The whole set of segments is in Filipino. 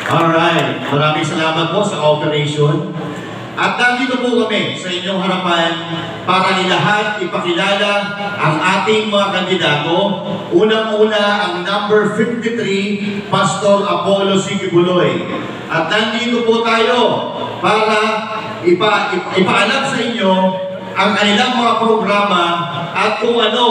Alright, maraming salamat po sa cooperation. At nandito po kami sa inyong harapan para ilahat ipakilala ang ating mga kandidato. Unang-una ang number 53, Pastor Apollo C. Quiboloy. At nandito po tayo para ipaalam sa inyo ang kanilang mga programa at kung ano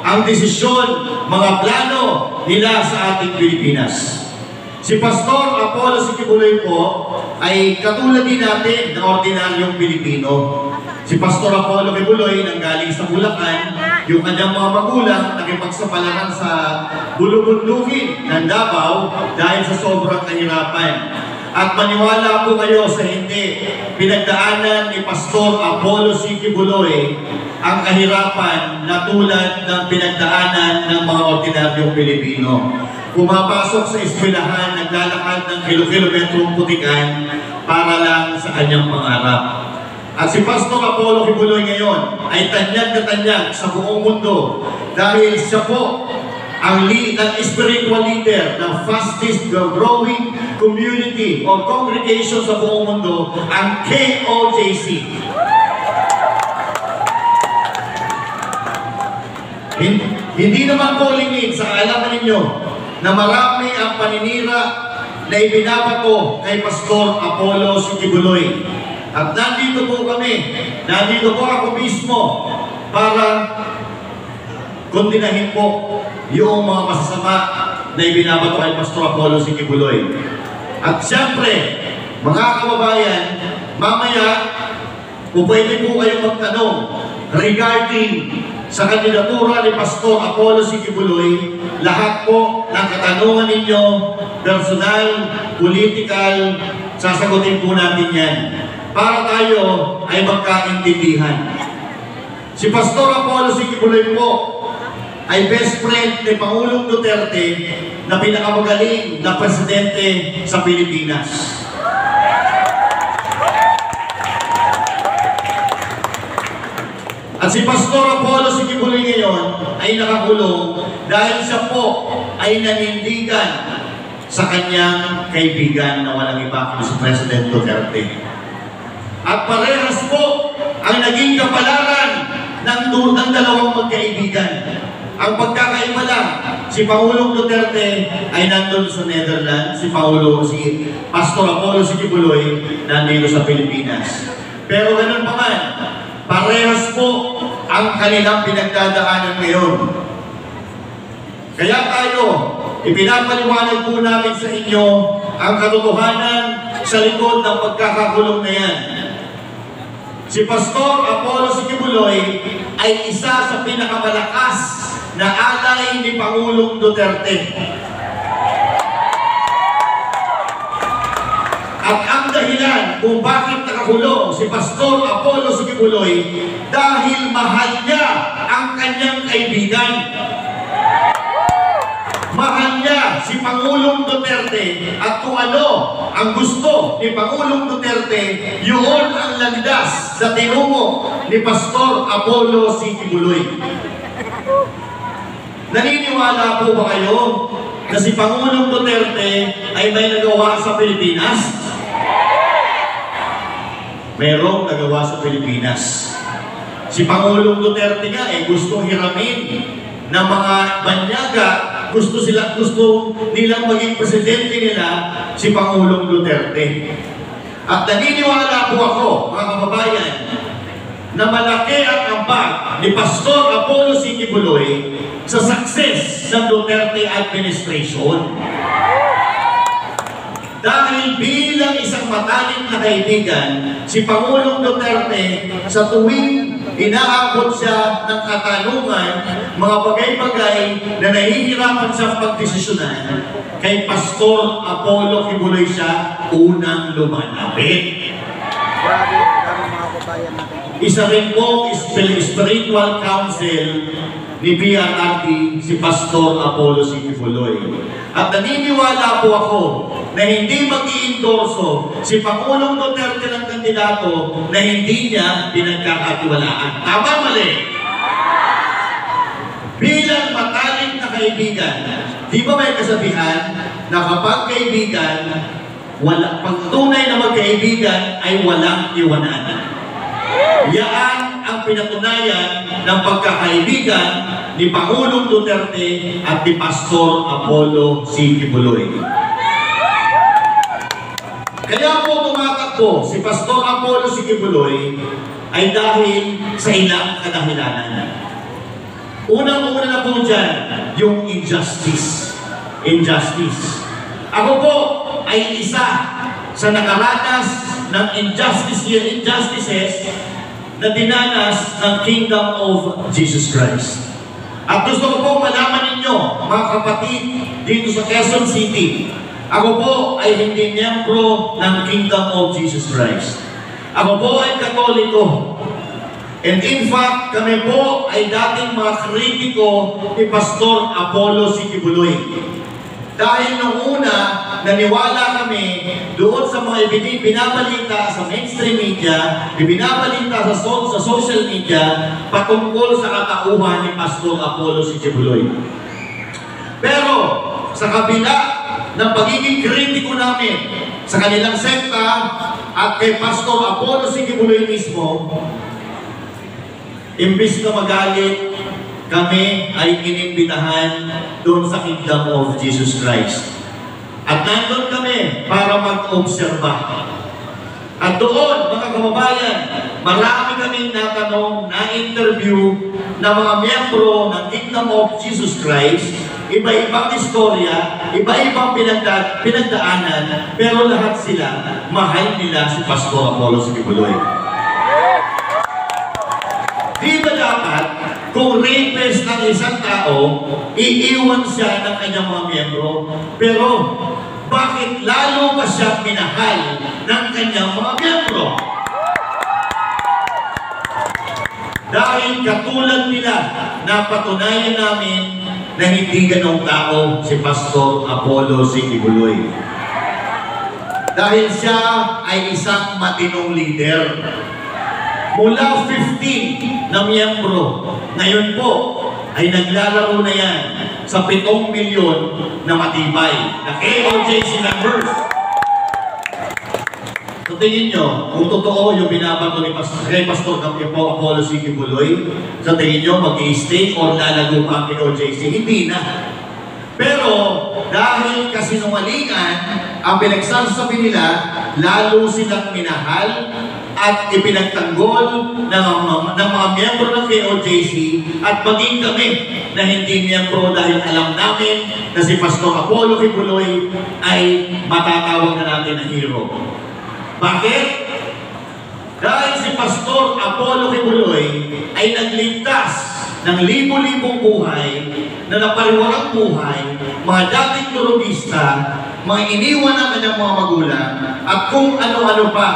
ang desisyon, mga plano nila sa ating Pilipinas. Si Pastor Apollo C. Quiboloy po ay katulad din natin ng ordinaryong Pilipino. Si Pastor Apollo Quiboloy nanggaling sa Bulacan, yung kanyang mga magulang nakipagsapalaran sa bulubundukin ng Davao dahil sa sobrang kahirapan. At maniwala po kayo sa hindi, pinagdaanan ni Pastor Apollo C. Quiboloy ang kahirapan na tulad ng pinagdaanan ng mga ordinaryong Pilipino. Pumapasok sa eskwelahan, naglalakad ng kilometrong putikan para lang sa kanyang pangarap. At si Pastor Apollo Quiboloy ngayon ay tanyag na tanyag sa buong mundo dahil siya po ang spiritual leader ng fastest growing community or congregation sa buong mundo, ang KOJC. Hindi naman po lingid sa kaalaman ninyo na marami ang paninira na ibinabato kay Pastor Apollo C. Quiboloy. At nandito po kami, nandito po ako mismo para kondinahin po yung mga masasama na ibinabato kay Pastor Apollo C. Quiboloy. At siyempre, mga kababayan, mamaya kung pwede po kayong magtanong regarding sa kandidatura ni Pastor Apollo C. Quiboloy, lahat po ng katanungan ninyo, personal, political, sasagutin po natin yan para tayo ay magkaintindihan. Si Pastor Apollo C. Quiboloy po ay best friend ni Pangulong Duterte na pinakamagaling na presidente sa Pilipinas. At si Pastor Apollo C. Quiboloy ngayon ay nakakulong dahil siya po ay nanindigan sa kanyang kaibigan na walang iba kundi si President Duterte. At parehas po ang naging kapalaran ng dalawang magkaibigan. Ang pagkakaiba lang, si Pangulong Duterte ay nandun sa Netherlands, si Pastor Apollo C. Quiboloy nandito sa Pilipinas. Pero ganun pa man, parehas po ang kanilang pinagdadaanan ngayon. Kaya tayo, ipinapaliwanag po namin sa inyo ang katotohanan sa likod ng pagkakakulong na yan. Si Pastor Apollo C. Quiboloy ay isa sa pinakamalakas na alay ni Pangulong Duterte. At ang dahilan kung bakit nakakulong si Pastor Apollo C. Quiboloy dahil mahal niya ang kanyang kaibigan. Mahal niya si Pangulong Duterte at kung ano ang gusto ni Pangulong Duterte, yun ang landas sa tinungo ni Pastor Apollo C. Quiboloy. Naniniwala po ba kayo na si Pangulong Duterte ay may nagawa sa Pilipinas? Merong nagawa sa Pilipinas. Si Pangulong Duterte nga ay gustong hiramin ng mga banyaga, gusto nilang maging presidente nila si Pangulong Duterte. At naniniwala po ako, mga kababayan, na malaki ang ambag ni Pastor Apollo C. Quiboloy sa success ng Duterte administration. Dahil bilang isang matalik na kaibigan, si Pangulong Duterte sa tuwing inaabot siya ng katanungan, mga bagay-bagay na nahihirapan siya pagdesisyonan, kay Pastor Apollo Quiboloy siya unang lumalapit. Isa rin po spiritual council ni PRRD si Pastor Apollo C. Quiboloy. At naniniwala po ako na hindi mag-i-endorso si Pangulong Duterte ng kandidato na hindi niya pinagkakatiwalaan. Tama, mali? Bilang matalik na kaibigan, di ba may kasabihan na kapag kaibigan, pag tunay na magkaibigan ay walang iwanan. Yan ang pinatunayan ng pagkakaibigan ni Pangulong Duterte at ni Pastor Apollo C. Quiboloy. Kaya po tumatakbo si Pastor Apollo C. Quiboloy ay dahil sa ilang kadahilanan. Unang-una na po dyan, yung injustice. Ako po ay isa sa nakaranas ng injustices na dinanas ng Kingdom of Jesus Christ. At gusto ko po malaman ninyo, mga kapatid, dito sa Quezon City, ako po ay hindi miyembro ng Kingdom of Jesus Christ. Ako po ay Katoliko. And in fact, kami po ay dating mga kritiko ni Pastor Apollo C. Quiboloy. Dahil nung una, naniwala kami doon sa mga binabalita sa mainstream media, binabalita sa social media, patungkol sa katauhan ni Pastor Apollo C. Quiboloy. Pero, sa kabila ng pagiging kritiko namin sa kanilang sekta at kay Pastor Apollo C. Quiboloy mismo, imbis na magalit, kami ay inimbitahan doon sa Kingdom of Jesus Christ. At nandun kami para mag-obserba. At doon, mga kababayan, marami kaming natanong, na-interview na mga miyembro ng Kingdom of Jesus Christ, iba-ibang istorya, iba-ibang pinagdaanan, pero lahat sila, mahal nila si Pastor Apollo C. Quiboloy. Di ba dapat, kung rapist ng isang tao, iiwan siya ng kanyang mga miyembro? Pero, bakit lalo pa siya minahal ng kanyang mga miyembro? Dahil katulad nila, napatunayan namin na hindi ganong tao si Pastor Apollo C. Quiboloy. Dahil siya ay isang matinong leader. Mula 15 na miyembro, ngayon po ay naglalaro na yan sa 7 milyon na matibay na KOJC members. So tingin nyo, kung totoo yung binabato ni Pastor Apollo C. Quiboloy, sa tingin nyo mag-i-stay o lalago pa ang KOJC? Hindi na. Pero dahil kasinungalingan ang pinagsasabi nila, lalo silang minahal at ipinagtanggol ng mga miyembro ng KOJC at maging kami na hindi miyembro dahil alam namin na si Pastor Apollo Quiboloy ay matatawag na natin na hero. Bakit? Dahil si Pastor Apollo Quiboloy ay nagligtas ng libo-libong buhay na napariwarang buhay, mga dating turugista, mga iniwan ng kanyang mga magulang, at kung ano-ano pa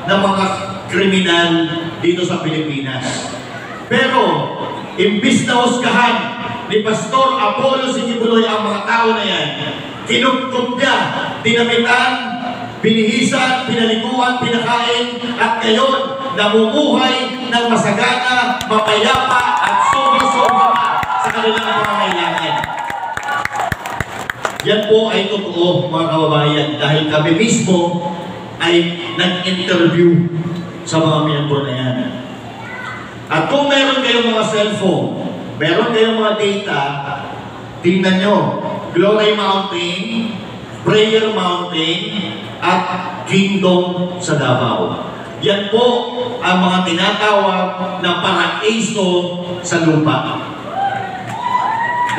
ng mga kriminal dito sa Pilipinas. Pero, imbis na husgahan ni Pastor Apollo C. Quiboloy ang mga tao na yan, kinugtog niya, dinamitan, binihisan, pinaliguan, pinakain, at ngayon, namumuhay ng masagana, mapayapa, at sobra-sobra pa sa kanilang mga kailangan. Yan po ay totoo, mga kababayan, dahil kami mismo ay nag-interview sa mga miyembro na yan. At kung meron kayong mga cellphone, meron kayong mga data, tingnan nyo, Glory Mountain, Prayer Mountain, at Kingdom sa Davao. Yan po ang mga tinatawag na paraiso sa lupa.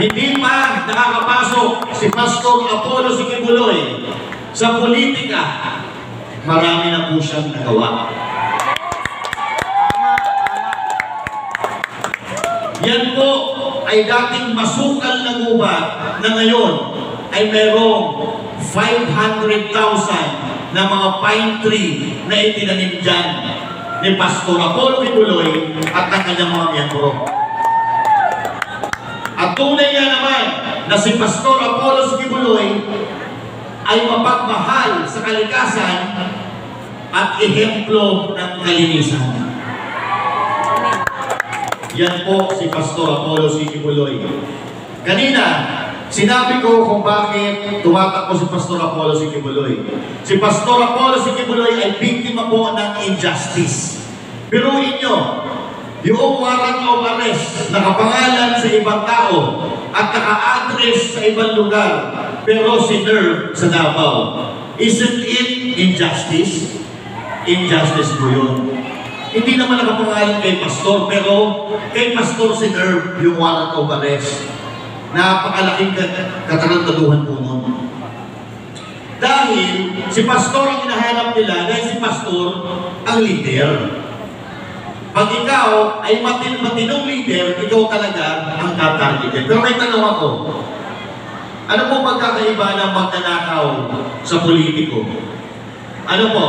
Hindi pa nakakapasok si Pastor Apollo C. Quiboloy sa politika, marami na po siyang nagawa. Yan po ay dating masukal na gubat na ngayon ay merong 500,000 na mga pine tree na itinanim dyan ni Pastor Apollo Quiboloy at ng kanyang mga miyembro. At tunay nga naman na si Pastor Apollo Quiboloy ay mapagmahal sa kalikasan at ehemplo ng kalinisan. Yan po si Pastor Apollo Quiboloy. Kanina, Sinabi ko kung bakit tumatakbo si Pastor Apollo Sikibuloy. Si Pastor Apollo Sikibuloy ay biktima po ng injustice. Biruin nyo, yung warrant of arrest nakapangalan sa ibang tao at naka-address sa ibang lugar, pero sinerve sa Davao. Isn't it injustice? Injustice po yun. Hindi naman nakapangalan kay Pastor, pero kay Pastor sinerve yung warrant of arrest. Napakalaking katarantaduhan po nun. Dahil si Pastor ang hinahanap nila, dahil si Pastor ang leader. Pag ikaw ay matinong leader, ikaw talaga ang tatargeted. Pero may tanong ako, ano po pagkakaiba ng magnanakaw sa politiko? Ano po?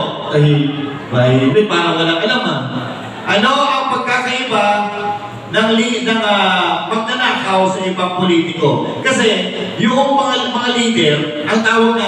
May parang walang alam ha. Ano ang pagkakaiba ng magnanakaw sa ibang politiko? Kasi yung mga leader, ang tawag na